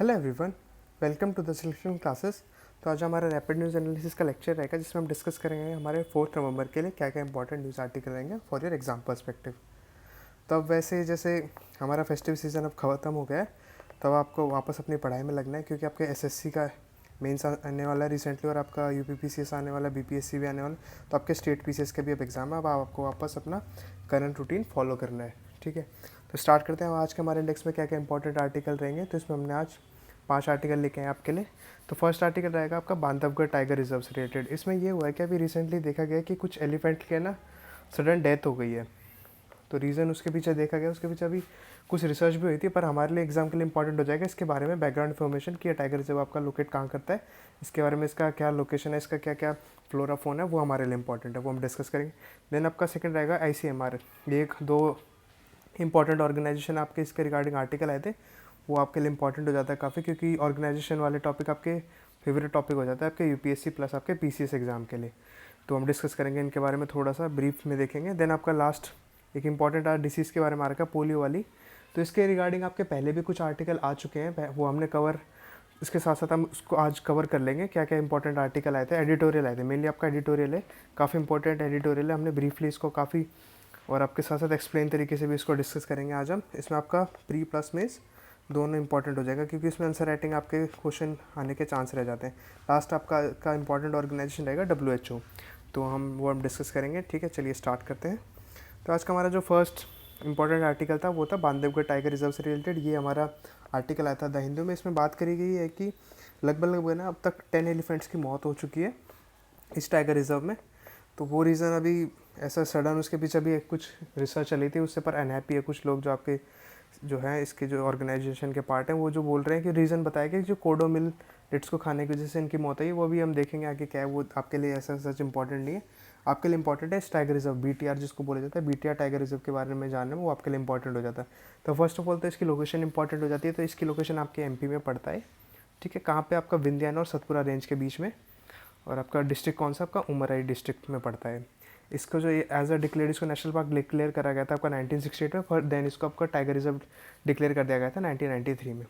Hello everyone, welcome to the selection classes. तो आज हमारा रैपिड न्यूज़ एनालिसिस का लेक्चर रहेगा जिसमें हम डिस्कस करेंगे हमारे 4 नवंबर के लिए क्या क्या इंपॉर्टेंट न्यूज़ आर्टिकल रहेंगे फॉर योर एग्जाम पर्सपेक्टिव। तो अब वैसे जैसे हमारा फेस्टिव सीज़न अब ख़त्म हो गया है, तो अब आपको वापस अपनी पढ़ाई में लगना है क्योंकि आपके एसएससी का मेंस आने वाला है रिसेंटली और आपका यूपीपीसीएस आने वाला है, बीपीएससी भी आने वाला है। तो आपके स्टेट पीसीएस के भी अब एग्ज़ाम है, अब आपको वापस अपना करंट रूटीन फॉलो करना है। ठीक है, तो स्टार्ट करते हैं। आज के हमारे इंडेक्स में क्या क्या इंपॉर्टेंट आर्टिकल रहेंगे, तो इसमें हमने आज 5 आर्टिकल लेके आए आपके लिए। तो फर्स्ट आर्टिकल रहेगा आपका बांधवगढ़ टाइगर रिजर्व से रिलेटेड। इसमें ये हुआ है कि अभी रिसेंटली देखा गया कि कुछ एलिफेंट के ना सडन डेथ हो गई है। तो रीज़न उसके पीछे देखा गया, उसके पीछे अभी कुछ रिसर्च भी हुई थी, पर हमारे लिए एग्जाम के लिए इंपॉर्टेंट हो जाएगा इसके बारे में बैकग्राउंड इन्फॉर्मेशन कि टाइगर रिजर्व आपका लोकेट कहाँ करता है, इसके बारे में, इसका क्या लोकेशन है, इसका क्या क्या फ्लोरा फोन है, वो हमारे लिए इंपॉर्टेंट है, वो हम डिस्कस करेंगे। देन आपका सेकंड रहेगा ICMR। ये एक दो इंपॉर्टेंट ऑर्गेनाइजेशन आपके इसके रिगार्डिंग आर्टिकल आए थे, वो आपके लिए इंपॉर्टेंट हो जाता है काफ़ी, क्योंकि ऑर्गेनाइजेशन वाले टॉपिक आपके फेवरेट टॉपिक हो जाता है आपके यूपीएससी प्लस आपके पीसीएस एग्जाम के लिए। तो हम डिस्कस करेंगे इनके बारे में, थोड़ा सा ब्रीफ में देखेंगे। देन आपका लास्ट एक इंपॉर्टेंट डिसीज़ के बारे में आ रखा है, पोलियो वाली। तो इसके रिगार्डिंग आपके पहले भी कुछ आर्टिकल आ चुके हैं, वो हमने कवर, इसके साथ साथ हम उसको आज कवर कर लेंगे क्या क्या इंपॉर्टेंट आर्टिकल आए थे, एडिटोरियल आए थे। मेनली आपका एडिटोरियल है, काफ़ी इंपॉर्टेंट एडिटोरियल है, हमने ब्रीफली इसको काफ़ी और आपके साथ साथ एक्सप्लेन तरीके से भी इसको डिस्कस करेंगे आज हम। इसमें आपका प्री प्लस मेंस दोनों इंपॉर्टेंट हो जाएगा, क्योंकि इसमें आंसर राइटिंग आपके क्वेश्चन आने के चांस रह जाते हैं। लास्ट आपका इंपॉर्टेंट ऑर्गेनाइजेशन रहेगा WHO, तो हम डिस्कस करेंगे। ठीक है, चलिए स्टार्ट करते हैं। तो आज का हमारा जो फर्स्ट इंपॉर्टेंट आर्टिकल था वो था बांधवगढ़ टाइगर रिजर्व से रिलेटेड। ये हमारा आर्टिकल आया था द हिंदू में। इसमें बात करी गई है कि लगभग ना अब तक 10 एलिफेंट्स की मौत हो चुकी है इस टाइगर रिजर्व में। तो वो रीज़न अभी ऐसा सडन, उसके पीछे भी कुछ रिसर्च चली थी, उससे पर अनहैप्पी है कुछ लोग जो आपके जो है इसके जो ऑर्गेनाइजेशन के पार्ट हैं, वो जो बोल रहे हैं कि रीज़न बताया कि जो कोडो मिलेट्स को खाने की वजह से इनकी मौत आई, वो भी हम देखेंगे आगे क्या है। वो आपके लिए ऐसा सच इंपॉर्टेंट नहीं है, आपके लिए इंपॉर्टेंट है इस टाइगर रिजर्व BTR जिसको बोला जाता है, BTR टाइगर रिजर्व के बारे में जानना वो आपके लिए इंपॉर्टेंट हो जाता है। तो फर्स्ट ऑफ ऑल तो इसकी लोकेशन इंपॉर्टेंट हो जाती है। तो इसकी लोकेशन आपके MP में पड़ता है। ठीक है, कहाँ पे? आपका विंध्यान और सतपुरा रेंज के बीच में। और आपका डिस्ट्रिक्ट कौन सा? आपका उमराई डिस्ट्रिक्ट में पड़ता है। इसको जो एज अ डिक्लेयर, इसको नेशनल पार्क डिक्लेयर करा गया था आपका 1968 में, पर देन इसको आपका टाइगर रिजर्व डिक्लेयर कर दिया गया था 1993 में।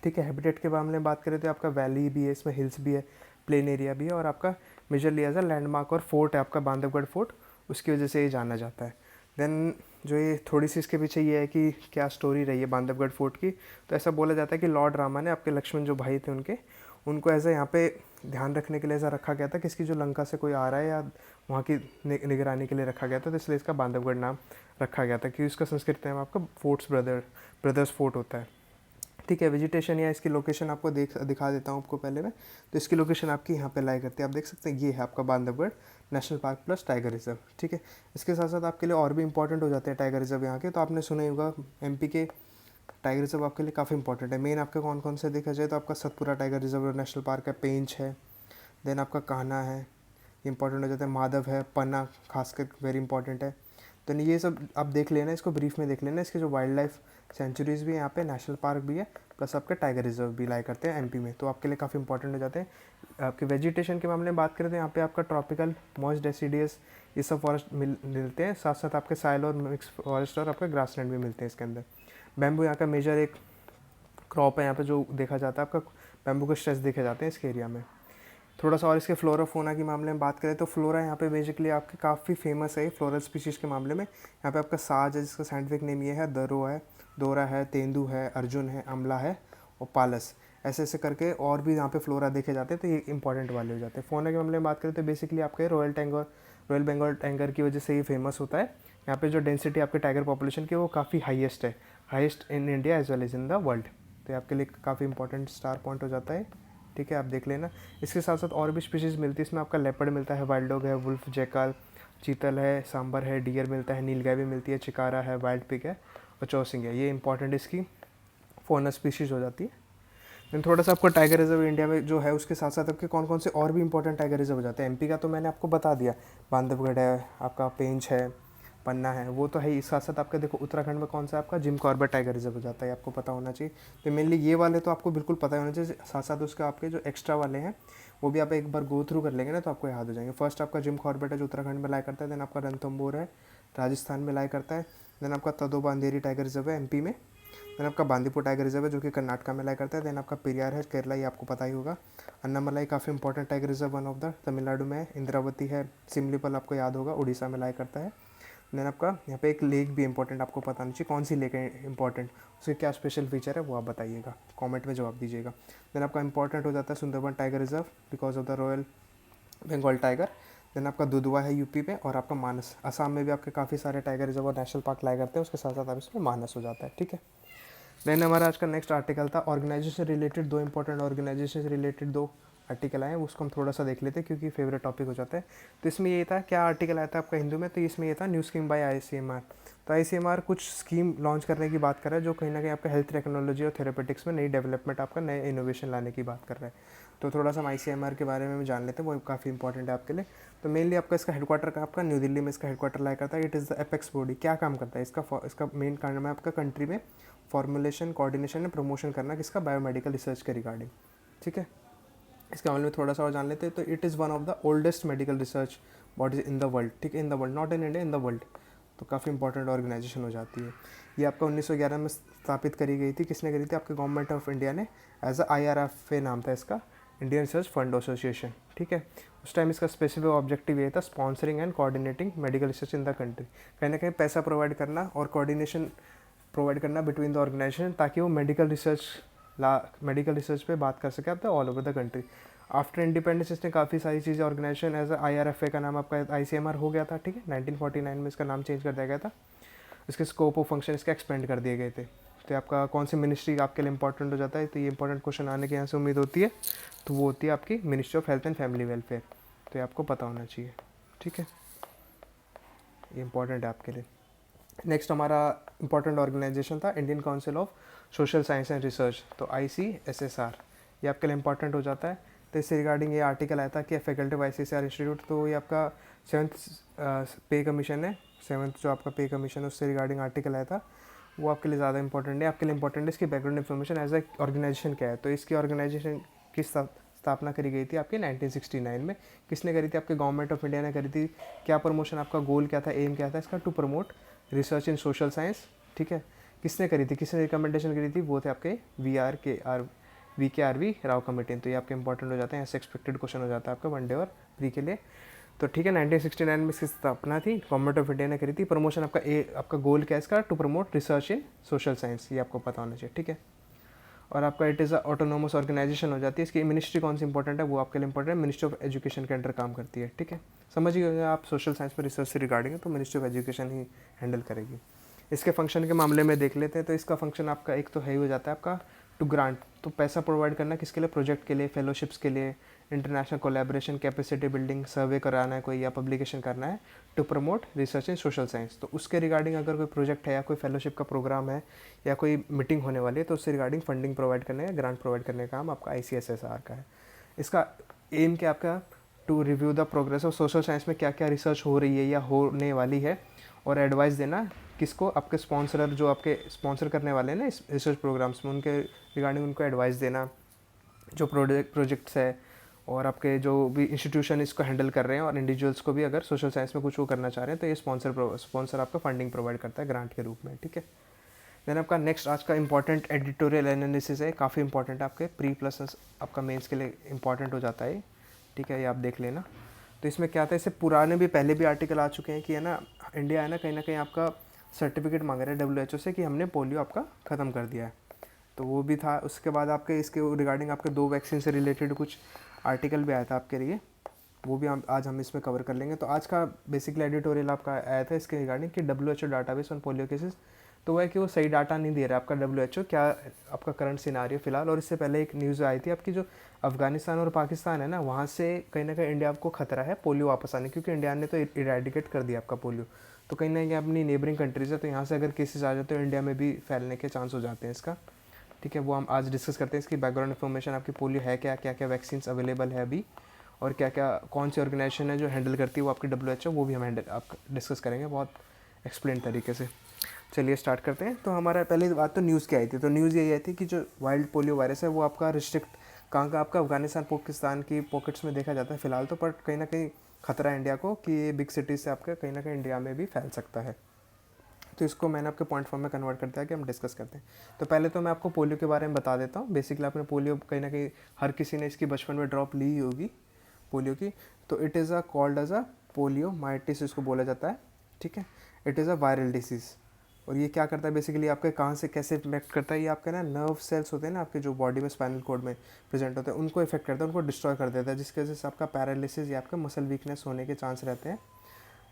ठीक है, हैबिटेट के मामले में बात करें तो आपका वैली भी है, इसमें हिल्स भी है, प्लेन एरिया भी है, और आपका मेजरली एज अ लैंडमार्क और फोर्ट है आपका बांधवगढ़ फोर्ट, उसकी वजह से ये जाना जाता है। देन जो ये थोड़ी सी इसके पीछे ये है कि क्या स्टोरी रही है बांधवगढ़ फोर्ट की। तो ऐसा बोला जाता है कि लॉर्ड रामा ने आपके लक्ष्मण जो भाई थे उनको ऐसा यहाँ पे ध्यान रखने के लिए ऐसा रखा गया था कि इसकी जो लंका से कोई आ रहा है या वहाँ की निगरानी के लिए रखा गया था, तो इसलिए इसका बांधवगढ़ नाम रखा गया था, क्योंकि इसका संस्कृत नाम आपका ब्रदर्स फोर्ट होता है। ठीक है, वेजिटेशन या इसकी लोकेशन आपको दिखा देता हूँ आपको पहले में। तो इसकी लोकेशन आपकी यहाँ पे लाई करती है, आप देख सकते हैं, ये है आपका Bandhavgarh national park plus tiger reserve. ठीक है, इसके साथ साथ आपके लिए और भी इंपॉर्टेंट हो जाते हैं टाइगर रिजर्व यहाँ के। तो आपने सुना ही होगा MP के टाइगर रिजर्व आपके लिए काफ़ी इंपॉर्टेंट है। मेन आपके कौन कौन से देखा जाए तो आपका Satpura tiger reserve national park है, पेंच है, देन आपका कान्हा है, इंपॉर्टेंट हो जाता है, माधव है, पन्ना खासकर वेरी इंपॉर्टेंट है। तो ये सब आप देख लेना, इसको ब्रीफ में देख लेना। इसके जो वाइल्ड लाइफ सेंचुरीज़ भी हैं यहाँ पे, नेशनल पार्क भी है, प्लस आपके टाइगर रिजर्व भी लाई करते हैं MP में, तो आपके लिए काफ़ी इंपॉर्टेंट हो जाते हैं। आपके वेजिटेशन के मामले में बात करें तो यहाँ पे आपका ट्रॉपिकल मॉइस्ट डेसिडियस ये सब फॉरेस्ट मिलते हैं, साथ साथ आपके साइल और मिक्स फॉरेस्ट और आपके ग्रासलैंड भी मिलते हैं इसके अंदर। बैम्बू यहाँ का मेजर एक क्रॉप है यहाँ पे जो देखा जाता है, आपका बैम्बू के स्ट्रेस देखे जाते हैं इसके एरिया में। थोड़ा सा और इसके फ्लोरा फोना के मामले में बात करें तो फ्लोरा यहाँ पे बेसिकली आपके काफ़ी फेमस है फ्लोरल स्पीशीज़ के मामले में। यहाँ पे आपका साज है जिसका साइंटिफिक नेम ये है, दोरा है, तेंदू है, अर्जुन है, अमला है और पालस, ऐसे ऐसे करके और भी यहाँ पे फ्लोरा देखे जाते हैं, तो ये इंपॉर्टेंट वाले हो जाते हैं। फोना के मामले में बात करें तो बेसिकली आपके रॉयल बंगाल टाइगर की वजह से ये फेमस होता है। यहाँ पे जो डेंसिटी आपके टाइगर पॉपुलेशन की वो काफ़ी हाईएस्ट है, highest in India as well as in the world. तो आपके लिए काफ़ी इंपॉर्टेंट स्टार पॉइंट हो जाता है। ठीक है, आप देख लेना। इसके साथ साथ और भी स्पीशीज़ मिलती है, इसमें आपका लेपर्ड मिलता है, वाइल्ड डॉग है, वुल्फ, जैकाल, चीतल है, सांबर है, डियर मिलता है, नीलगाय भी मिलती है, चिकारा है, वाइल्ड पिग है और चौसिंग है। ये इंपॉर्टेंट इसकी फोना स्पीशीज़ हो जाती है। देन थोड़ा सा आपको टाइगर रिजर्व इंडिया में जो है उसके साथ साथ आपके कौन कौन से और भी इंपॉर्टेंट टाइगर रिजर्व हो जाते हैं। MP का तो मैंने आपको बता दिया, बांधवगढ़ है, आपका पेंच है, पन्ना है, वो तो है ही। साथ साथ आपका देखो उत्तराखंड में कौन सा आपका जिम कॉर्बेट टाइगर रिजर्व हो जाता है, आपको पता होना चाहिए। तो मेनली ये वाले तो आपको बिल्कुल पता होना चाहिए, साथ साथ उसके आपके जो एक्स्ट्रा वाले हैं वो भी आप एक बार गो थ्रू कर लेंगे ना तो आपको याद हो जाएंगे। फर्स्ट आपका जिम कॉर्बेट है जो उत्तराखंड में लाई करता है, देन आपका रणथंभौर है राजस्थान में लाई करता है, देन आपका तदोबा अंधेरी टाइगर रिजर्व है MP में, देन आपका बांदीपुर टाइगर रिजर्व है जो कि कर्नाटका में लाई करता है। देन आपका पेरियार है केरला, ये आपको पता ही होगा। अन्नामलाई काफ़ी important tiger reserve, one of the Tamil Nadu में है। इंद्रावती है, सिमलीपल आपको याद होगा, उड़ीसा में लाई करता है। देन आपका यहाँ पे एक लेक भी इंपॉर्टेंट आपको पता नहीं चाहिए, कौन सी लेक है इंपॉर्टेंट, उसके क्या स्पेशल फीचर है वो आप बताइएगा, कमेंट में जवाब दीजिएगा। देन आपका इंपॉर्टेंट हो जाता है Sundarban tiger reserve because of the royal Bengal tiger. Then आपका दुधवा है यूपी में, और आपका मानस असम में भी आपके काफ़ी सारे टाइगर रिजर्व और नेशनल पार्क लाया करते हैं, उसके साथ साथ आप इसमें मानस हो जाता है, ठीक है। देन हमारा आज का नेक्स्ट आर्टिकल था ऑर्गेनाइजेशन रिलेटेड, दो इंपॉर्टेंट ऑर्गेनाइजेशन रिलेटेड दो आर्टिकल आए हैं, उसको हम थोड़ा सा देख लेते हैं क्योंकि फेवरेट टॉपिक हो जाता है। तो इसमें ये था, क्या आर्टिकल आया था आपका हिंदू में, तो इसमें ये था न्यू स्कीम बाय आईसीएमआर। तो आईसीएमआर कुछ स्कीम लॉन्च करने की बात कर रहा है जो कहीं ना कहीं आपका हेल्थ टेक्नोलॉजी और थेरेपेटिक्स में नई डेवलपमेंट, आपका नए इनोवेशन लाने की बात कर रहा है। तो थोड़ा सा हम आईसीएमआर के बारे में भी जान लेते हैं, वो काफ़ी इंपॉर्टेंट है आपके लिए। तो मेनली आपका इसका हेडक्वार्टर का आपका न्यू दिल्ली में इसका हेडक्वार्टर लाया करता है। It is the apex body, क्या काम करता है इसका मेन काम है आपका कंट्री में फॉर्मुलेशन, कोऑर्डिनेशन एंड प्रमोशन करना किसका, बायोमेडिकल रिसर्च के रिगार्डिंग, ठीक है। इसके बारे में थोड़ा सा और जान लेते हैं। तो it is one of the oldest medical research bodies in the world, ठीक है, इन the world, not in India, in the world. तो काफ़ी इंपॉर्टेंट ऑर्गेनाइजेशन हो जाती है। ये आपका 1911 में स्थापित करी गई थी, किसने करी थी, आपके गवर्नमेंट ऑफ इंडिया ने, एज अ IRFA नाम था इसका, इंडियन रिसर्च फंड एसोसिएशन, ठीक है। उस टाइम इसका स्पेसिफिक ऑब्जेक्टिव ये था, sponsoring and coordinating medical research in the country, कहीं ना कहीं पैसा प्रोवाइड करना और कोऑर्डिनेशन प्रोवाइड करना बिटवीन द ऑर्गेनाइजेशन, ताकि वो मेडिकल रिसर्च पे बात कर सके आप all over the country. After independence इसने काफ़ी सारी चीज़ें ऑर्गेनाइजेशन एज IRFA का नाम आपका ICMR हो गया था, ठीक है। 1949 में इसका नाम चेंज कर दिया गया था, इसके स्कोप ऑफ फंक्शन इसके एक्सपेंड कर दिए गए थे। तो आपका कौन सी मिनिस्ट्री आपके लिए इंपॉर्टेंट हो जाता है, तो ये इंपॉर्टेंट क्वेश्चन आने की यहाँ से उम्मीद होती है, तो वो होती है आपकी ministry of health and family welfare. तो ये आपको पता होना चाहिए, ठीक है, ये इंपॉर्टेंट है आपके लिए। नेक्स्ट हमारा इंपॉर्टेंट ऑर्गेनाइजेशन था Indian council of social science and research, तो ICSSR, ये आपके लिए इंपॉर्टेंट हो जाता है। तो इससे रिगार्डिंग ये आर्टिकल आया था कि फैकल्टी ऑफ ICSR इंस्टीट्यूट, तो ये आपका 7th पे कमीशन है, 7th जो आपका पे कमीशन है उससे रिगार्डिंग आर्टिकल आया था, वो आपके लिए ज़्यादा इंपॉर्टेंट है। आपके लिए इंपॉर्टेंट है इसकी background information as a organisation क्या है। तो इसकी ऑर्गेनाइजेशन की स्थापना करी गई थी आपकी 1969 में, किसने करी थी, आपके गवर्नमेंट ऑफ इंडिया ने करी थी। क्या प्रमोशन, आपका गोल क्या था, एम क्या था इसका, to promote research in social science, ठीक है। किसने करी थी, किसने रिकमेंडेशन करी थी, वो थे आपके VKRV राव कमेटी। तो ये आपके इंपॉर्टेंट हो जाते हैं, ऐसे एक्सपेक्टेड क्वेश्चन हो जाता है आपका वनडे और प्री के लिए। तो ठीक है, 1969 में इसकी स्थापना थी, गवर्नमेंट ऑफ इंडिया ने करी थी। प्रमोशन आपका गोल क्या है इसका, to promote research in social science, ये आपको पता होना चाहिए, ठीक है। और आपका इट इज़ ऑटोनोमस ऑर्गेनाइजेशन हो जाती है। इसकी मिनिस्ट्री कौन सी इंपॉर्टेंट है, वो आपके लिए इंपॉर्टेंट है, मिनिस्ट्री ऑफ एजुकेशन के अंडर काम करती है, ठीक है। समझिए आप सोशल साइंस में रिसर्च से रिगार्डिंग है तो ministry of education he handle करेगी। इसके फंक्शन के मामले में देख लेते हैं। तो इसका फंक्शन आपका एक तो है ही हो जाता है आपका टू ग्रांट, तो पैसा प्रोवाइड करना किसके लिए, प्रोजेक्ट के लिए, फेलोशिप्स के लिए, international collaboration, capacity building, survey कराना है कोई या पब्लिकेशन करना है, to promote research in social science. तो उसके रिगार्डिंग अगर कोई प्रोजेक्ट है या कोई फेलोशिप का प्रोग्राम है या कोई मीटिंग होने वाली है तो उससे रिगार्डिंग फंडिंग प्रोवाइड करने का, ग्रांट प्रोवाइड करने का काम आपका ICSSR का है। इसका एम क्या आपका, to review the progress of social science में क्या क्या रिसर्च हो रही है या होने वाली है, और एडवाइस देना किसको, आपके स्पॉन्सरर जो आपके स्पॉन्सर करने वाले हैं ना इस रिसर्च प्रोग्राम्स में, उनके रिगार्डिंग उनको एडवाइस देना जो प्रोजेक्ट्स है, और आपके जो भी इंस्टीट्यूशन इसको हैंडल कर रहे हैं और इंडिविजुअल्स को भी अगर सोशल साइंस में कुछ वो करना चाह रहे हैं तो ये स्पॉन्सर आपका फंडिंग प्रोवाइड करता है ग्रांट के रूप में, ठीक है। देन आपका नेक्स्ट आज का इंपॉर्टेंट एडिटोरियल एनालिसिस है, काफ़ी इंपॉर्टेंट है आपके प्री प्लस आपका मेंस के लिए इंपॉर्टेंट हो जाता है, ठीक है, ये आप देख लेना। तो इसमें क्या था, इससे पुराने भी पहले भी आर्टिकल आ चुके हैं कि है ना, इंडिया है ना कहीं आपका सर्टिफिकेट मांग रहा है WHO से कि हमने पोलियो आपका ख़त्म कर दिया है, तो वो भी था। उसके बाद आपके इसके रिगार्डिंग आपके 2 वैक्सीन से रिलेटेड कुछ आर्टिकल भी आया था आपके लिए, वो भी हम इसमें कवर कर लेंगे। तो आज का बेसिकली एडिटोरियल आपका आया था इसके रिगार्डिंग कि WHO database on polio cases, तो वह है कि वो सही डाटा नहीं दे रहा है आपका WHO, क्या आपका करंट सिनारियो फिलहाल। और इससे पहले एक न्यूज़ आई थी आपकी, जो अफगानिस्तान और पाकिस्तान है ना, वहाँ से कहीं ना कहीं इंडिया को खतरा है पोलियो वापस आने, क्योंकि इंडिया ने तो इरेडिकेट कर दिया आपका पोलियो, तो कहीं ना कहीं अपनी नेबरिंग कंट्रीज़ है, तो यहाँ से अगर केसेस आ जाते तो इंडिया में भी फैलने के चांस हो जाते हैं इसका, ठीक है। वो हम आज डिस्कस करते हैं, इसकी बैकग्राउंड इन्फॉर्मेशन, आपकी पोलियो है क्या, क्या क्या वैक्सीन अवेलेबल है अभी, और क्या क्या कौन सी ऑर्गेनाइजेशन है जो हैंडल करती है वो आपकी WHO, वो भी हम आप डिस्कस करेंगे बहुत एक्सप्लेन तरीके से। चलिए स्टार्ट करते हैं। तो हमारा पहली बात तो न्यूज़ क्या आई थी, तो न्यूज़ यही आई थी कि जो वाइल्ड पोलियो वायरस है वो आपका रिस्ट्रिक्ट कहाँ का, आपका अफगानिस्तान पाकिस्तान की पॉकेट्स में देखा जाता है फिलहाल तो, पर कहीं ना कहीं खतरा है इंडिया को कि ये बिग सिटीज़ से आपका कहीं ना कहीं इंडिया में भी फैल सकता है। तो इसको मैंने आपके पॉइंट फॉर्म में कन्वर्ट कर दिया कि हम डिस्कस करते हैं। तो पहले तो मैं आपको पोलियो के बारे में बता देता हूँ। बेसिकली आपने पोलियो कहीं ना कहीं हर किसी ने इसकी बचपन में ड्रॉप ली ही होगी पोलियो की। तो it is a called as a poliomyelitis इसको बोला जाता है, ठीक है। It is a viral disease. और ये क्या करता है बेसिकली, आपके कहाँ से कैसे इफेक्ट करता है, ये आपके ना नर्व सेल्स होते हैं ना आपके जो बॉडी में स्पाइनल कॉर्ड में प्रेजेंट होते हैं, उनको इफेक्ट करता है, उनको डिस्ट्रॉय कर देता है, जिसकी वजह से आपका पैरालिसिस या आपका मसल वीकनेस होने के चांस रहते हैं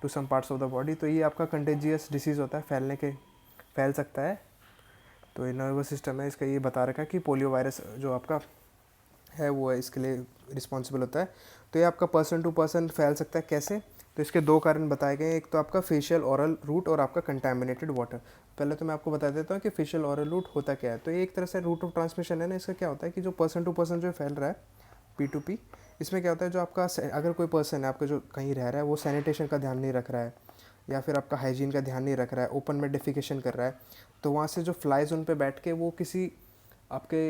to some parts of the body. तो ये आपका कंटेजियस डिसीज़ होता है, फैल सकता है। तो ये नर्वस सिस्टम है इसका, ये बता रखा है कि पोलियो वायरस जो आपका है वो है इसके लिए रिस्पॉन्सिबल होता है। तो ये आपका पर्सन टू पर्सन फैल सकता है कैसे, तो इसके दो कारण बताए गए हैं। एक तो आपका फेशियल ओरल रूट और आपका कंटामिनेटेड वाटर। पहले तो मैं आपको बता देता हूँ कि फेशियल ओरल रूट होता क्या है। तो ये एक तरह से रूट ऑफ ट्रांसमिशन है ना। इसका क्या होता है कि जो पर्सन टू पर्सन जो फैल रहा है P2P, इसमें क्या होता है जो आपका अगर कोई पर्सन है आपका जो कहीं रह रहा है वो सैनिटेशन का ध्यान नहीं रख रहा है या फिर आपका हाइजीन का ध्यान नहीं रख रहा है, ओपन में डेफिकेशन कर रहा है, तो वहाँ से जो फ्लाइज उन पे बैठ के वो किसी आपके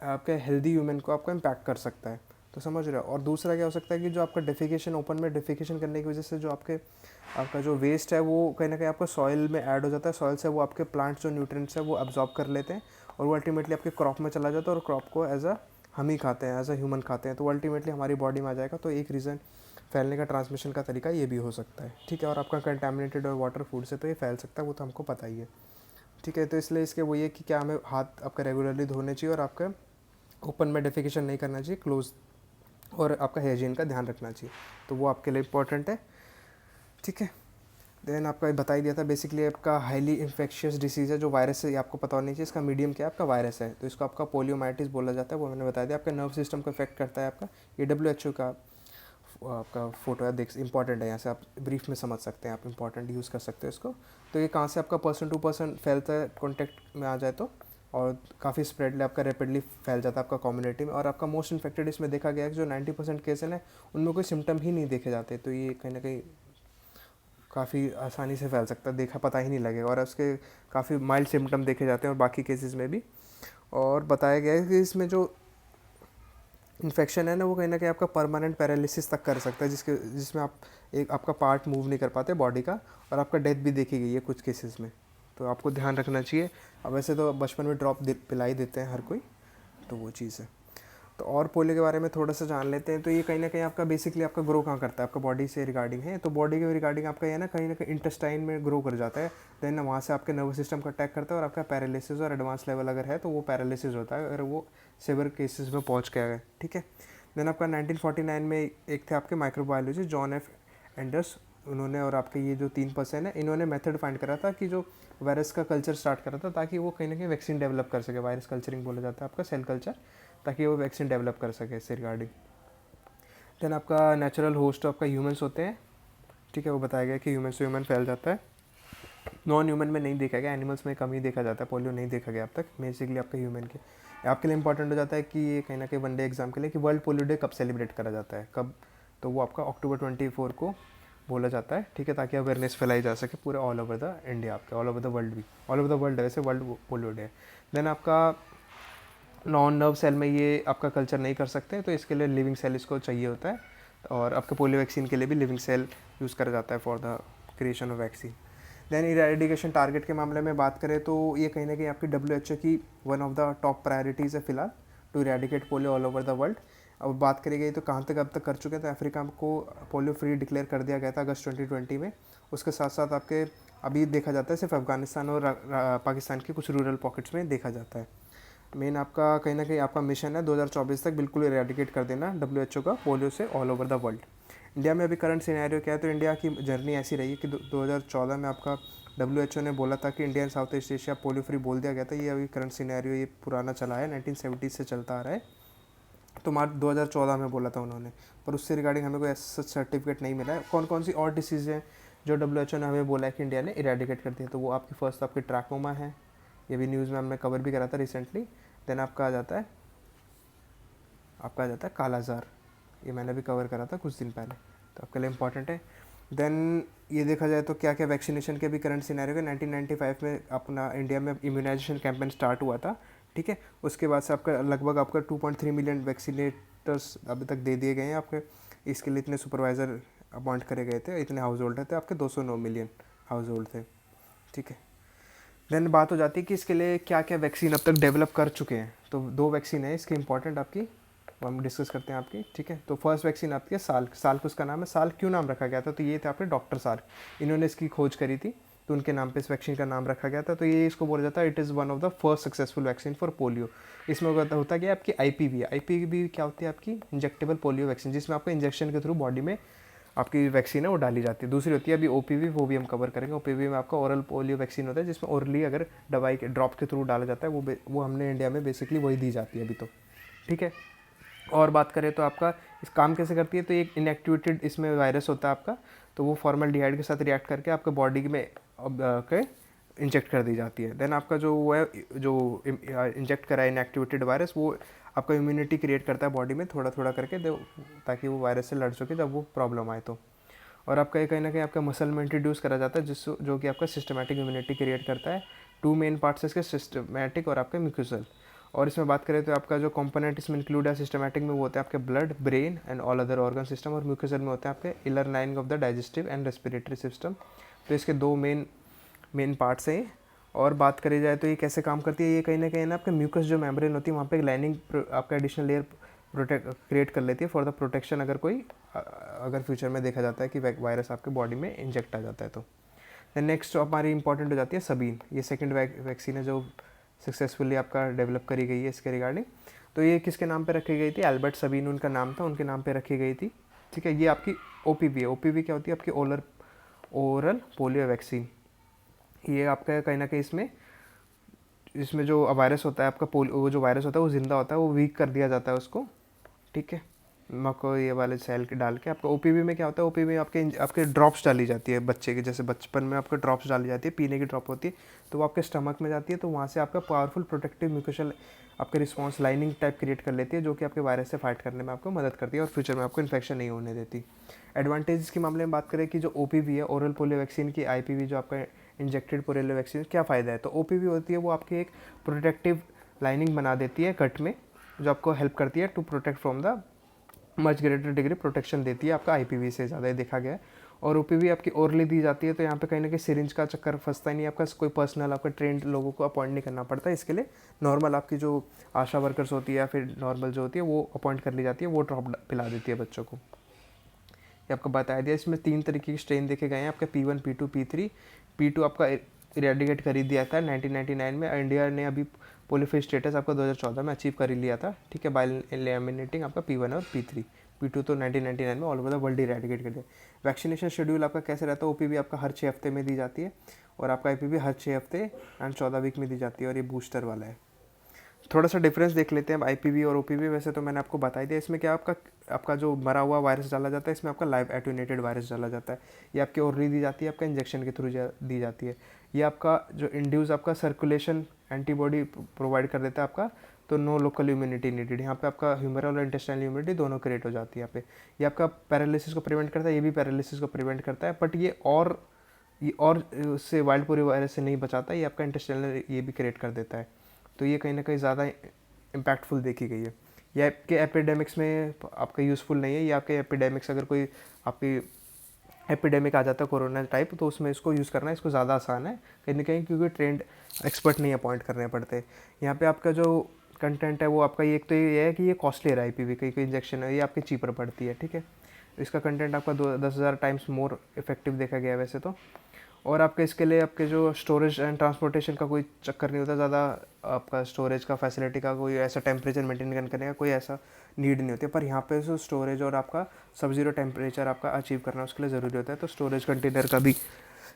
आपके हेल्दी ह्यूमन को आपका इम्पैक्ट कर सकता है। तो समझ रहे हो। और दूसरा क्या हो सकता है कि जो आपका डेफिकेशन ओपन में डेफिकेशन करने की वजह से जो आपका जो वेस्ट है वो कहीं ना कहीं आपका सॉइल में ऐड हो जाता है। सॉइल से वो आपके प्लांट जो न्यूट्रिएंट्स है वो अब्जॉर्ब कर लेते हैं और वो अल्टीमेटली आपके क्रॉप में चला जाता है और क्रॉप को हम ही खाते हैं, एज अ ह्यूमन खाते हैं, तो अल्टीमेटली हमारी बॉडी में आ जाएगा। तो एक रीज़न फैलने का ट्रांसमिशन का तरीका ये भी हो सकता है, ठीक है। और आपका कंटेमिनेटेड और वाटर फूड से तो ये फैल सकता है, वो तो हमको पता ही है, ठीक है। तो इसलिए इसके वो ये कि क्या हमें हाथ आपका रेगुलरली धोने चाहिए और आपका ओपन में डेफिकेशन नहीं करना चाहिए, क्लोज, और आपका हाइजीन का ध्यान रखना चाहिए। तो वो आपके लिए इंपॉर्टेंट है, ठीक है। देन आपका बता ही दिया था बेसिकली आपका हाईली इन्फेक्शियस डिसीज़ है जो वायरस है, आपको पता होनी चाहिए। इसका मीडियम क्या है, आपका वायरस है, तो इसको आपका पोलियोमाइटिस बोला जाता है, वो मैंने बता दिया। आपका नर्व सिस्टम को इफेक्ट करता है। आपका ये WHO का आपका फोटो है, देख इंपॉर्टेंट है, यहाँ से आप ब्रीफ में समझ सकते हैं, आप इंपॉर्टेंट यूज़ कर सकते हैं इसको। तो ये कहाँ से आपका पर्सन टू पर्सन फैलता है कॉन्टेक्ट में आ जाए तो, और काफ़ी स्प्रेडली आपका रैपिडली फैल जाता है आपका कम्युनिटी में। और आपका मोस्ट इन्फेक्टेड इसमें देखा गया है कि जो 90% केस है ना उनमें कोई सिम्टम ही नहीं देखे जाते। तो ये कहीं ना कहीं काफ़ी आसानी से फैल सकता है, देखा पता ही नहीं लगेगा, और उसके काफ़ी माइल्ड सिम्टम देखे जाते हैं और बाकी केसेस में भी। और बताया गया है कि इसमें जो इन्फेक्शन है ना वो कहीं ना कहीं आपका परमानेंट पैरालिसिस तक कर सकता है, जिसमें आप एक आपका पार्ट मूव नहीं कर पाते बॉडी का, और आपका डेथ भी देखी गई है कुछ केसेस में। तो आपको ध्यान रखना चाहिए। अब वैसे तो बचपन में ड्रॉप पिला ही देते हैं हर कोई, तो वो चीज़ है। तो और पोलियो के बारे में थोड़ा सा जान लेते हैं। तो ये कहीं ना कहीं आपका बेसिकली आपका ग्रो कहाँ करता है, आपका बॉडी से रिगार्डिंग है। तो बॉडी के रिगार्डिंग आपका ये ना कहीं इंटेस्टाइन में ग्रो कर जाता है। देन वहाँ से आपके नर्वस सिस्टम को अटैक करता है और आपका पैरालिसिस और एडवांस लेवल अगर है तो वो पैरालिसिस होता है, अगर वो सिवियर केसेस में पहुँच गया है, ठीक है। देन आपका 1949 में एक थे आपके माइक्रोबायोलॉजिस्ट जॉन एफ एंडर्स, उन्होंने और आपके ये जो 3 पर्सन है इन्होंने मेथड फाइंड करा था कि जो वायरस का कल्चर स्टार्ट करा था ताकि वो कहीं ना कहीं वैक्सीन डेवलप कर सके। वायरस कल्चरिंग बोला जाता है आपका, सेल कल्चर, ताकि वो वैक्सीन डेवलप कर सके इससे रिगार्डिंग। देन आपका नेचुरल होस्ट आपका ह्यूमंस होते हैं, ठीक है। वो बताया गया कि ह्यूमन से ह्यूमन फैल जाता है, नॉन ह्यूमन में नहीं देखा गया, एनिमल्स में कम ही देखा जाता है, पोलियो नहीं देखा गया अब तक। बेसिकली आपका ह्यूमन के आपके लिए इंपॉर्टेंट हो जाता है कि ये कहीं ना कहीं वनडे एग्जाम के लिए कि वर्ल्ड पोलियो डे कब सेलिब्रेट करा जाता है, कब, तो वो आपका October 24 को बोला जाता है, ठीक है, ताकि अवेयरनेस फैलाई जा सके पूरे ऑल ओवर द इंडिया, आपके ऑल ओवर द वर्ल्ड भी, ऑल ओवर द वर्ल्ड वैसे वर्ल्ड पोलियो डे है। देन आपका नॉन नर्व सेल में ये आपका कल्चर नहीं कर सकते, तो इसके लिए लिविंग सेल इसको चाहिए होता है, और आपके पोलियो वैक्सीन के लिए भी लिविंग सेल यूज़ करा जाता है for the creation of vaccine. Then eradication target के मामले में बात करें तो ये कहीं ना कहीं आपकी WHO की one of the top priorities है फिलहाल, to eradicate polio all over the world. अब बात करी गई तो कहाँ तक अब तक कर चुके हैं, तो अफ्रीका को पोलियो फ्री डिक्लेयर कर दिया गया था अगस्त 2020 में। उसके साथ साथ आपके अभी देखा जाता है सिर्फ अफगानिस्तान और पाकिस्तान के कुछ रूरल पॉकेट्स में देखा जाता है। मेन आपका कहीं ना कहीं आपका मिशन है 2024 तक बिल्कुल इरेडिकेट कर देना WHO का पोलियो से all over the world. India में अभी करंट सिनेरियो क्या है, तो इंडिया की जर्नी ऐसी रही है कि 2014 में आपका WHO ने बोला था कि India and south east Asia polio free बोल दिया गया था। ये अभी करंट सिनेरियो ये पुराना चला है, 1970 से चलता आ रहा है, तो मार्च 2014 में बोला था उन्होंने, पर उससे रिगार्डिंग हमें कोई ऐसा सर्टिफिकेट नहीं मिला है। कौन कौन सी और डिसीज़ हैं जो WHO ने हमें बोला है कि इंडिया ने इरेडिकेट कर दिया, तो वो आपकी फर्स्ट आपकी ट्रैकोमा है, ये भी न्यूज़ में हमने कवर भी करा था रिसेंटली। देन आपका आ जाता है कालाजार, ये मैंने भी कवर करा था कुछ दिन पहले, तो आपके लिए इंपॉर्टेंट है। देन ये देखा जाए तो क्या क्या वैक्सीनेशन के भी करंट सिनेरियो के 1995 में अपना इंडिया में इम्यूनाइजेशन कैंपेन स्टार्ट हुआ था, ठीक है। उसके बाद से आपका लगभग आपका 2.3 मिलियन वैक्सीनेटर्स अभी तक दे दिए गए हैं आपके। इसके लिए इतने सुपरवाइज़र अपॉइंट करे गए थे, इतने हाउस होल्ड थे आपके, 209 मिलियन हाउस होल्ड थे, ठीक है। देन बात हो जाती है कि इसके लिए क्या क्या वैक्सीन अब तक डेवलप कर चुके हैं। तो 2 वैक्सीन है इसकी इंपॉर्टेंट आपकी, वो हम डिस्कस करते हैं आपकी, ठीक है। तो फर्स्ट वैक्सीन आपकी है साल्क। साल्क उसका नाम है। साल्क क्यों नाम रखा गया था, तो ये थे आपके डॉक्टर साल्क, इन्होंने इसकी खोज करी थी, तो उनके नाम पे इस वैक्सीन का नाम रखा गया था। तो ये इसको बोला जाता है it is one of the first successful vaccine for polio. इसमें होता क्या आपकी IPV। IPV क्या होती है आपकी, इंजेक्टेबल पोलियो वैक्सीन, जिसमें आपको इंजेक्शन के थ्रू बॉडी में आपकी वैक्सीन है वो डाली जाती है। दूसरी होती है अभी OPV, वो भी हम कवर करेंगे। OPV में आपका ओरल पोलियो वैक्सीन होता है, जिसमें ओरली अगर दवाई के ड्रॉप के थ्रू डाला जाता है, वो हमने इंडिया में बेसिकली वही दी जाती है अभी तो, ठीक है। और बात करें तो आपका इस काम कैसे करती है, तो एक इनएक्टिवेटेड इसमें वायरस होता है आपका, तो वो फॉर्मल्डिहाइड के साथ रिएक्ट करके आपके बॉडी में के इंजेक्ट कर दी जाती है। देन आपका जो वो है, जो इंजेक्ट करा है इनएक्टिवेटेड वायरस, वो आपका इम्यूनिटी क्रिएट करता है बॉडी में थोड़ा थोड़ा करके, ताकि वो वायरस से लड़ सके जब वो प्रॉब्लम आए तो। और आपका ये कहीं ना कहीं आपका मसल में इंट्रोड्यूस करा जाता है, जो कि आपका सिस्टमैटिक इम्यूनिटी क्रिएट करता है। 2 मेन पार्ट्स है इसके, सिस्टमैटिक और आपका म्यूकोसल। और इसमें बात करें तो आपका जो कंपोनेंट इसमें इंक्लूड है सिस्टमैटिक में, वो होते हैं आपके blood, brain and all other organ system, और म्यूकोसल में होते हैं आपके inner lining of the digestive and respiratory system. तो इसके 2 मेन पार्ट्स हैं। और बात करी जाए तो ये कैसे काम करती है, ये कहीं ना आपके म्यूकस जो मेम्ब्रेन होती है, वहाँ पे एक लाइनिंग आपका एडिशनल लेयर क्रिएट कर लेती है फॉर द प्रोटेक्शन, अगर फ्यूचर में देखा जाता है कि वायरस आपके बॉडी में इंजेक्ट आ जाता है तो। देन नेक्स्ट हमारी इंपॉर्टेंट हो जाती है सबीन। ये सेकंड वैक्सीन है जो सक्सेसफुली आपका डेवलप करी गई है इसके रिगार्डिंग। तो ये किसके नाम पे रखी गई थी, एल्बर्ट सबीन उनका नाम था, उनके नाम पे रखी गई थी, ठीक है। ये आपकी OPV है। OPV क्या होती है आपकी, ओरल पोलियो वैक्सीन। ये आपका कहीं ना कहीं इसमें जो वायरस होता है आपका वो जो वायरस होता है वो ज़िंदा होता है, वो वीक कर दिया जाता है उसको, ठीक है। मको ये वाले सेल के डाल के आपका OPV में क्या होता है, OPV में आपके ड्रॉप्स डाली जाती है बच्चे के, जैसे बचपन में आपके ड्रॉप्स डाली जाती है, पीने की ड्रॉप होती है, तो वो आपके स्टमक में जाती है, तो वहाँ से आपका पावरफुल प्रोटेक्टिव म्यूकोशल आपके रिस्पॉन्स लाइनिंग टाइप क्रिएट कर लेती है, जो कि आपके वायरस से फाइट करने में आपको मदद करती है और फ्यूचर में आपको इन्फेक्शन नहीं होने देती। एडवांटेज के मामले में बात करें कि जो OPV है, ओरल पोलियो वैक्सीन की, IPV जो आपका इंजेक्टेड पोलियो वैक्सीन, क्या फ़ायदा है, तो OPV होती है वो आपकी एक प्रोटेक्टिव लाइनिंग बना देती है गट में, जो आपको हेल्प करती है to protect from the much greater degree protection देती है आपका IPV से ज़्यादा, ये देखा गया है। और OPV आपकी ओरली दी जाती है, तो यहाँ पे कहीं ना कहीं सिरिंज का चक्कर फंसता ही नहीं, आपका कोई पर्सनल आपका ट्रेंड लोगों को अपॉइंट नहीं करना पड़ता। इसके लिए नॉर्मल आपकी जो आशा वर्कर्स होती है या फिर नॉर्मल जो होती है वो अपॉइंट कर ली जाती है, वो ड्रॉप पिला देती है बच्चों को। ये आपको बताया दिया। इसमें 3 तरीके के स्ट्रेन देखे गए हैं आपके, P1, P2, P3। P2 आपका इरेडिकेट कर ही दिया था 1999 में। इंडिया ने अभी पोलियो फ्री स्टेटस आपका 2014 में अचीव कर ही लिया था, ठीक है, बाय एलिमिनेटिंग आपका P1 और P3। P2 तो 1999 में all over the world eradicate कर दिया। वैक्सीनेशन शेड्यूल आपका कैसे रहता है, OPV आपका हर 6 हफ्ते में दी जाती है, और आपका IPV हर 6 हफ्ते एंड 14 वीक में दी जाती है, और ये बूस्टर वाला है। थोड़ा सा डिफरेंस देख लेते हैं अब IPV और OPV। वैसे तो मैंने आपको बता ही दिया। इसमें क्या आपका जो मरा हुआ वायरस डाला जाता है, इसमें आपका लाइव एटेन्यूएटेड वायरस डाला जाता है। ये आपकी ओरली दी जाती है, आपका इंजेक्शन के थ्रू दी जाती है। ये आपका जो इंड्यूस आपका सर्कुलेशन एंटीबॉडी प्रोवाइड कर देता है आपका, तो नो लोकल इम्यूनिटी नीडेड। यहाँ पे आपका ह्यूमरल और इंटेस्टाइनल इम्यूनिटी दोनों क्रिएट हो जाती है यहाँ पे। ये आपका पैरालिसिस को प्रिवेंट करता है, ये भी पैरालिसिस को प्रिवेंट करता है, बट ये और उससे वाइल्ड पोलियो वायरस से नहीं बचाता, ये आपका इंटेस्टाइनल ये भी क्रिएट कर देता है। तो ये कहीं ना कहीं ज़्यादा इम्पैक्टफुल देखी गई है। ये आपके एपिडेमिक्स में आपका यूज़फुल नहीं है। ये आपके एपिडेमिक्स, अगर कोई आपकी एपिडेमिक आ जाता है कोरोना टाइप, तो उसमें इसको यूज़ करना इसको ज़्यादा आसान है कहीं ना कहीं, क्योंकि ट्रेंड एक्सपर्ट नहीं अपॉइंट करने पड़ते। यहाँ पे आपका जो कंटेंट है वो आपका एक तो ये है कि ये कॉस्टली है, IPV कोई इंजेक्शन है, ये आपकी चीपर पड़ती है, ठीक है। इसका कंटेंट आपका 10,000 टाइम्स मोर इफेक्टिव देखा गया है वैसे तो। और आपके इसके लिए आपके जो स्टोरेज एंड ट्रांसपोर्टेशन का कोई चक्कर नहीं होता ज़्यादा, आपका स्टोरेज का फैसिलिटी का कोई ऐसा टेम्परेचर मेंटेन करने का कोई ऐसा नीड नहीं होती है। पर यहाँ पे जो स्टोरेज और आपका सब जीरो टेम्परेचर आपका अचीव करना उसके लिए ज़रूरी होता है, तो स्टोरेज कंटेनर का भी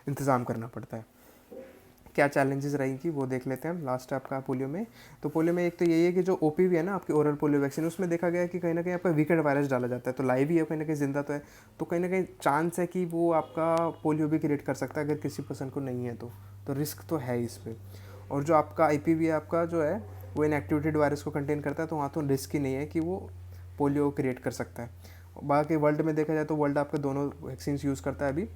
इंतज़ाम करना पड़ता है। क्या चैलेंजेस रहेंगी वो देख लेते हैं हम लास्ट आपका पोलियो में। तो पोलियो में एक तो यही है कि जो OPV है ना आपकी ओरल पोलियो वैक्सीन, उसमें देखा गया है कि कहीं ना कहीं आपका वीकेड वायरस डाला जाता है, तो लाइव ही है, कहीं ना कहीं जिंदा तो है, तो कहीं ना कहीं चांस है कि वो आपका पोलियो भी क्रिएट कर सकता है अगर किसी पर्सन को नहीं है तो रिस्क तो है इस पर। और जो आपका IPV है आपका जो है वो इनएक्टिवेटेड वायरस को कंटेन करता है, तो वहाँ तो रिस्क ही नहीं है कि वो पोलियो क्रिएट कर सकता है। बाकी वर्ल्ड में देखा जाए तो वर्ल्ड आपका दोनों वैक्सीन यूज़ करता है अभी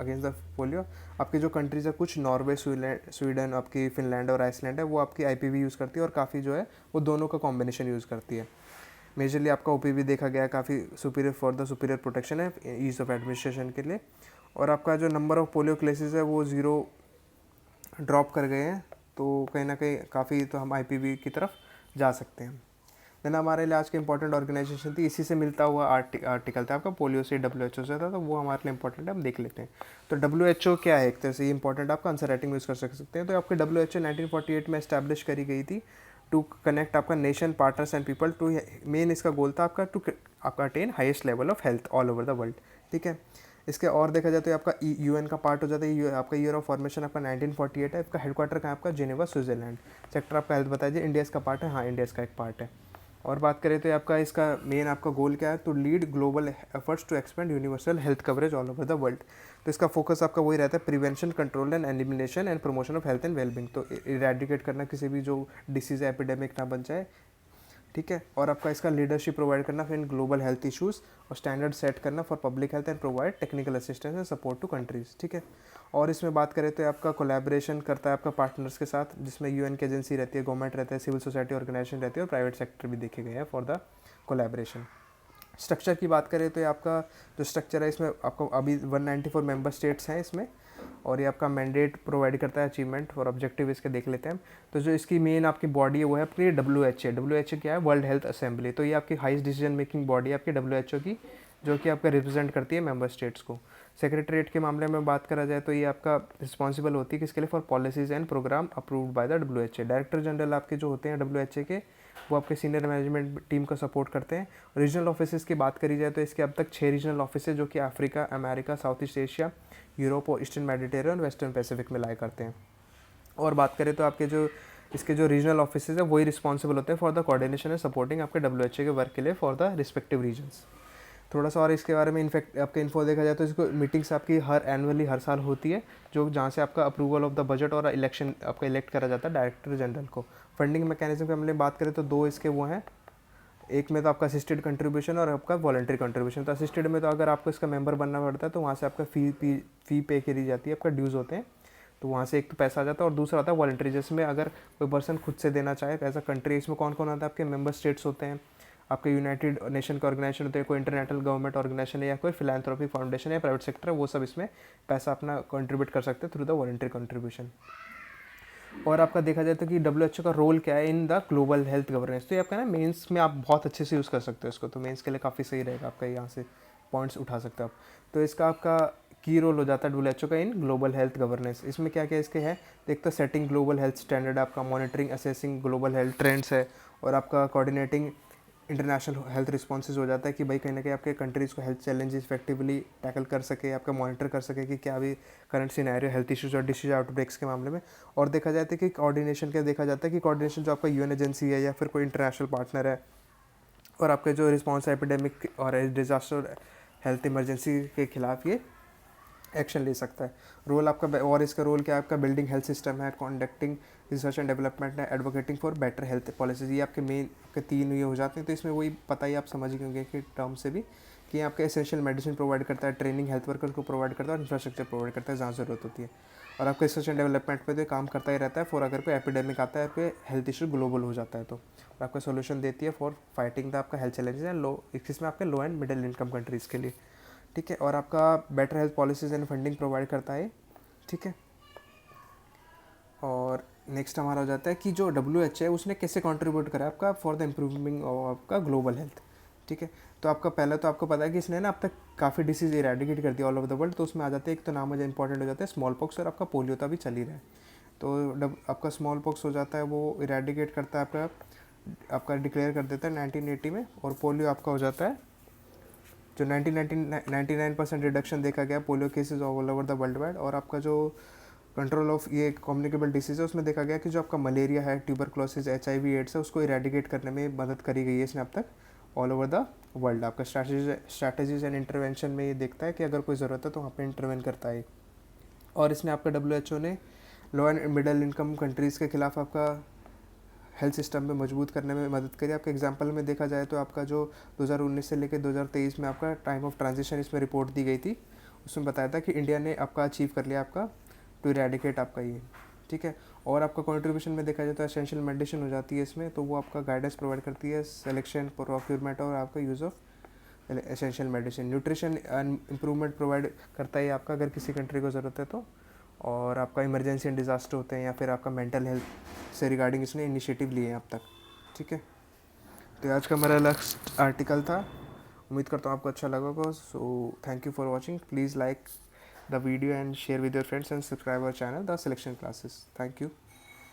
अगेंस्ट द पोलियो। आपकी जो कंट्रीज़ है कुछ नॉर्वे, स्वीडन, आपकी फिनलैंड और आइसलैंड है, वो आपकी IPV यूज़ करती है, और काफ़ी जो है वो दोनों का कॉम्बिनेशन यूज़ करती है। मेजरली आपका OPV देखा गया है काफ़ी superior for the superior protection है ईज़ ऑफ एडमिनिस्ट्रेशन के लिए। और आपका जो नंबर ऑफ पोलियो केसेस है वो ड्रॉप कर गए हैं तो कहीं ना कहीं काफ़ी तो हम आईपीवी की तरफ जा सकते हैं। देन हमारे लिए आज की इंपॉर्टेंट ऑर्गेनाइजेशन थी, इसी से मिलता हुआ आर्टिकल था आपका पोलियो से WHO से था, तो वो हमारे लिए इंपॉर्टेंट है, हम देख लेते हैं। तो WHO क्या है, एक तरह से ये इंपॉर्टेंट आपका आंसर राइटिंग यूज़ कर सकते हैं। तो आपकी WHO 1948 में इस्टेब्लिश करी गई थी टू कनेक्ट आपका nation partners and people to, main इसका गोल था आपका टू आपका attain highest level of health all over the world. ठीक है, इसके और देखा जाए तो आपका UN का पार्ट हो जाता है, आपका ईयर ऑफ फॉर्मेशन आपका 1948 है। इसका हेडक्वार्टर कहाँ है आपका, जेनेवा स्विट्जरलैंड। सेक्टर आपका हेल्थ बता दीजिए, इंडिया इसका पार्ट है, हाँ इंडिया इसका एक पार्ट है। और बात करें तो आपका इसका मेन आपका गोल क्या है, तो lead global efforts to expand universal health coverage all over the world. तो इसका फोकस आपका वही रहता है, prevention, control and elimination and promotion of health and wellbeing. तो इरेडिकेट करना किसी भी जो डिसीज एपिडेमिक ना बन जाए। ठीक है, और आपका इसका लीडरशिप प्रोवाइड करना फिर इन ग्लोबल हेल्थ इश्यूज़, और स्टैंडर्ड सेट करना for public health and provide technical assistance and support to countries. ठीक है, और इसमें बात करें तो आपका कोलैबोरेशन करता है आपका पार्टनर्स के साथ, जिसमें UN की एजेंसी रहती है, गवर्नमेंट रहता है, सिविल सोसाइटी ऑर्गेनाइजेशन रहती है, और प्राइवेट सेक्टर भी देखे गए हैं फॉर द कोलैबोरेशन। स्ट्रक्चर की बात करें तो ये आपका जो स्ट्रक्चर है, इसमें आपको अभी 194 मेंबर स्टेट्स हैं इसमें, और ये आपका मैंडेट प्रोवाइड करता है अचीवमेंट और ऑब्जेक्टिव इसके देख लेते हैं। तो जो इसकी मेन आपकी बॉडी है वो है आपकी WHO क्या है, वर्ल्ड हेल्थ असेंबली। तो ये आपकी हाईएस्ट डिसीजन मेकिंग बॉडी है आपकी WHO की, जो कि आपका रिप्रेजेंट करती है मेंबर स्टेट्स को। सेक्रेटरीट के मामले में बात करा जाए तो ये आपका रिस्पॉन्सिबल होती है किसके लिए, for policies and programme approved by the WHO। Director general आपके जो होते हैं WHO के, वो आपके सीनियर मैनेजमेंट टीम को सपोर्ट करते हैं। रीजनल ऑफिसेज की बात करी जाए तो इसके अब तक 6 रीजनल ऑफिस जो कि Africa, America, south east Asia, Europe और ईस्टर्न मेडिटेरियन और वेस्टर्न पैसिफिक में लाया करते हैं। और बात करें तो आपके जो इसके जो रीजनल ऑफिसेज है वही रिस्पॉन्सिबल होते हैं for the coordination and supporting आपके WHO के वर्क के लिए फॉर द रिस्पेक्टिव रीजन्स। थोड़ा सा और इसके बारे में इनफैक्ट आपके इन्फो देखा जाए तो इसको मीटिंग्स आपकी हर साल होती है, जो जहाँ से आपका अप्रूवल ऑफ द बजट और इलेक्शन आपका इलेक्ट करा जाता है डायरेक्टर जनरल को। फंडिंग मैकेनिज्म की हमने बात करें तो 2 इसके वो हैं, एक में तो आपका असिस्टेड कंट्रीब्यूशन और आपका वॉलंटरी कंट्रीब्यूशन। तो असिस्टेड में तो अगर आपको इसका मेंबर बनना पड़ता है तो वहाँ से आपका फ़ी पे करी जाती है, आपका ड्यूज़ होते हैं, तो वहाँ से एक तो पैसा आ जाता है, और दूसरा आता है वॉलंटरी, जिसमें अगर कोई पर्सन खुद से देना चाहे एज अ कंट्री। इसमें कौन कौन आता है, आपके मेंबर स्टेट्स होते हैं, आपके यूनाइटेड नेशन का ऑर्गेनाइजेशन होते हैं, कोई इंटरनेशनल गवर्नमेंट ऑर्गेनाइजेशन है, या कोई फिलैंथ्रोपिक फाउंडेशन या प्राइवेट सेक्टर है, वो सब इसमें पैसा अपना कंट्रीब्यूट कर सकते हैं थ्रू द वॉलंटरी कंट्रीब्यूशन। और आपका देखा जाए तो कि WHO का रोल क्या है in the global health governance. तो ये आपका ना मेंस में आप बहुत अच्छे से यूज़ कर सकते हो इसको, तो मेंस के लिए काफ़ी सही रहेगा, आपका यहाँ से पॉइंट्स उठा सकते हो आप। तो इसका आपका की रोल हो जाता है WHO का इन ग्लोबल हेल्थ गवर्नेंस। इसमें क्या क्या इसके हैं, एक तो सेटिंग ग्लोबल हेल्थ स्टैंडर्ड, आपका monitoring assessing global health trends है, और आपका कोऑर्डिनेटिंग इंटरनेशनल हेल्थ रिस्पॉन्सेज हो जाता है कि भाई कहीं ना कहीं आपके कंट्रीज़ को हेल्थ चैलेंजेस इफेक्टिवली टैकल कर सके, आपका मॉनिटर कर सके कि क्या भी करंट सिनेरियो हेल्थ इश्यूज और डिसीज आउटब्रेक्स के मामले में। और देखा जाता है कि कोऑर्डिनेशन क्या देखा जाता है कि कोऑर्डिनेशन जो आपका UN एजेंसी है या फिर कोई इंटरनेशनल पार्टनर है, और आपके जो रिस्पॉन्स एपिडेमिक और डिजास्टर हेल्थ इमरजेंसी के खिलाफ ये एक्शन ले सकता है। रोल आपका, और इसका रोल क्या है आपका, बिल्डिंग हेल्थ सिस्टम है, कॉन्डक्टिंग रिसर्च एंड डेवलपमेंट है, advocating for better health policies. ये आपके मेन आपके 3 ये हो जाते हैं। तो इसमें वही पता ही आप समझ गए होंगे कि टर्म से भी कि आपके एसेंशियल मेडिसिन प्रोवाइड करता है, ट्रेनिंग हेल्थ वर्कर को प्रोवाइड करता है, और इंफ्रास्ट्रक्चर प्रोवाइड करता है जहाँ ज़रूरत होती है। और आपके रिसर्च एंड डेवलपमेंट पे तो काम करता ही रहता है फॉर अगर कोई एपिडेमिक आता है, कोई हेल्थ इशू ग्लोबल हो जाता है तो, और आपका सोल्यूशन देती है फॉर फाइटिंग द आपका हेल्थ चैलेंजेस एंड लो, इसमें आपके लो एंड मिडिल इनकम कंट्रीज़ के लिए। ठीक है, और आपका better health policies and funding provide करता है। ठीक है, और नेक्स्ट हमारा हो जाता है कि जो WHO है उसने कैसे कंट्रीब्यूट करा आपका फॉर द इम्प्रूविंग ऑफ आपका ग्लोबल हेल्थ। ठीक है, तो आपका पहला तो आपको पता है कि इसने ना अब तक काफ़ी डिसीज़ इरेडिकेट कर दिया ऑल ओवर द वर्ल्ड। तो उसमें आ जाते हैं, एक तो नाम मुझे इंपॉर्टेंट हो जाता है स्मॉल पॉक्स, और आपका पोलियो तो अभी चल ही रहा है। तो आपका स्मॉल पॉक्स हो जाता है वो इरेडिकेट करता है आपका डिक्लेयर कर देता है 1980 में, और पोलियो आपका हो जाता है जो 99% रिडक्शन देखा गया polio cases all over the world wide. और आपका जो कंट्रोल ऑफ ये कम्युनिकेबल डिसीज़ है उसमें देखा गया कि जो आपका मलेरिया है, ट्यूबरक्लोसिस, HIV एड्स है, उसको इरेडिकेट करने में मदद करी गई है इसने अब तक ऑल ओवर द वर्ल्ड। आपका स्ट्रैटेजीज एंड इंटरवेंशन में ये देखता है कि अगर कोई ज़रूरत है तो वहाँ पे इंटरवेन करता है। और इसने आपका WHO ने लो एंड मिडिल इनकम कंट्रीज़ के खिलाफ आपका हेल्थ सिस्टम में मजबूत करने में मदद करी। आपके एग्जांपल में देखा जाए तो आपका जो 2019 से लेकर 2023 में आपका टाइम ऑफ ट्रांजिशन इसमें रिपोर्ट दी गई थी, उसमें बताया था कि इंडिया ने आपका अचीव कर लिया आपका टू इरेडिकेट आपका ये। ठीक है, और आपका कंट्रीब्यूशन में देखा जाए तो एसेंशियल मेडिसिन हो जाती है इसमें, तो वो आपका गाइडेंस प्रोवाइड करती है, सिलेक्शन, प्रोक्यूरमेंट और आपका use of essential medicine. Nutrition improvement provide करता है आपका अगर किसी कंट्री को ज़रूरत है तो। और आपका इमरजेंसी एंड डिज़ास्टर होते हैं या फिर आपका मेंटल हेल्थ से रिगार्डिंग इसने इनिशिएटिव लिए हैं अब तक। ठीक है, तो आज का हमारा लास्ट आर्टिकल था। उम्मीद करता हूँ आपको अच्छा लगा होगा। So thank you for watching. Please like the video and share with your friends and subscribe our channel the selection classes. Thank you.